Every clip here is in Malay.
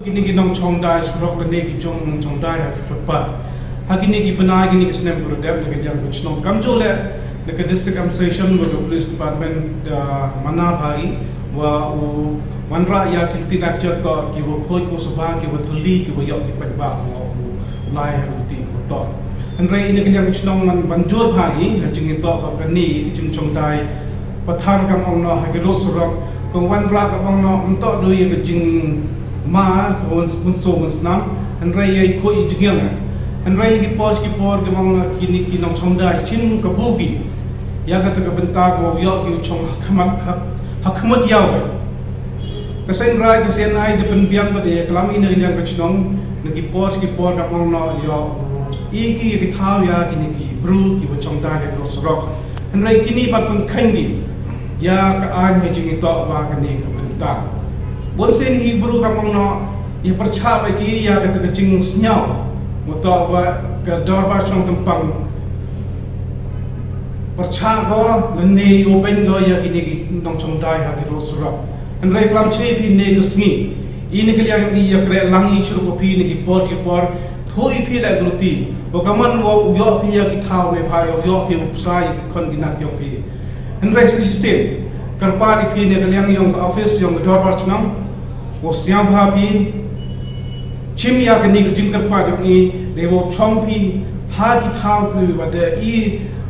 Kini ki nong chongdai sarok kini ki chongdai ha Kyrpaad. Ha kini ki benai kini ki snem pro dep ne yang which nong kamjo le ne ka district administration with the police department mana bhai wa manra ya ki tinak cha to ki wo khoi ko sabha ki wo thuli ki wo yok ki pa wa lai ha ti ko to an rai ne ki yang which nong man banjor bhai ha jing to ka kini ki chongdai pathar kam ong no ha ki ro sarok ko wan ra ka ong no to do ye ka jing ma kon so nam an rai ai khoi jingyang an rai ki por ke mong kini ki nong chongdai chin ka bugi ya ka ta ka benta ko yo ki chong hakmat yaw ka sen rai ka sen ai de pynbiang ba de klam in rin yang ka chnong ne ki por ka mong no yo ki thaw ya kini ki bru ki wo chongdai he ro sarok an rai kini ban pang khangi ya ka an he jing to ba ka ni ka benta Bonsen hi buru kamong no ya percha bagi ya kata kecing senyau moto wa ke dorbar chong tempang percha go lene yo ben go ya kini ki nong chongdai ha ki ro surap an rai klam che phi ne gsngi ini ke yang ya kre lang i shuru ko phi ne ki por thoi phi la gruti o kaman wo yo phi ya ki thaw ne pha yo phi upsai kon ginak yo phi an rai system Kyrpaad phi ne ke yang yong office yong dorbar chang was yang happy chim ya ke ni ke jing Kyrpaad yong I de wo chong phi ha ki thaw ku wa de I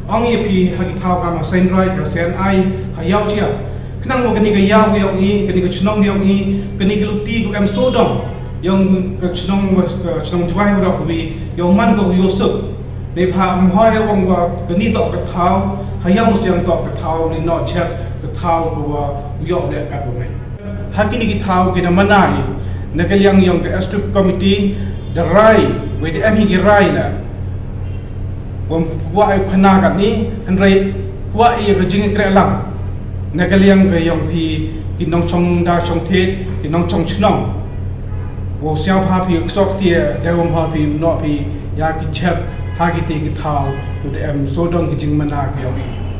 ong ye phi ha ki thaw ka ma sen rai ka sen ai ha yaw chia knang wo ke ni ke yaw yong I ke ni ke chnong yong I ke ni ke lu ti ko am so dong yong ke chnong jwai ro ko bi yong man ko yo suk de pha am hoi wong wa ke ni to ka thaw ha Iawmusiang to ka thaw ni no chat ka thaw ko wa yo le ka ko ngai hakini ki thaw ki na manai na kaliang yong ka district committee the rai with the ami ki rai na wam wa ai khana ka ni an rai kwa I ka jing kre lang na kaliang ka yong phi ki nong chong da chong the ki nong chong chnong wo xiao pha phi sok tie da wam pha phi no phi ya ki chep ha ki te ki thaw to the am so dong ki jing mana ka yong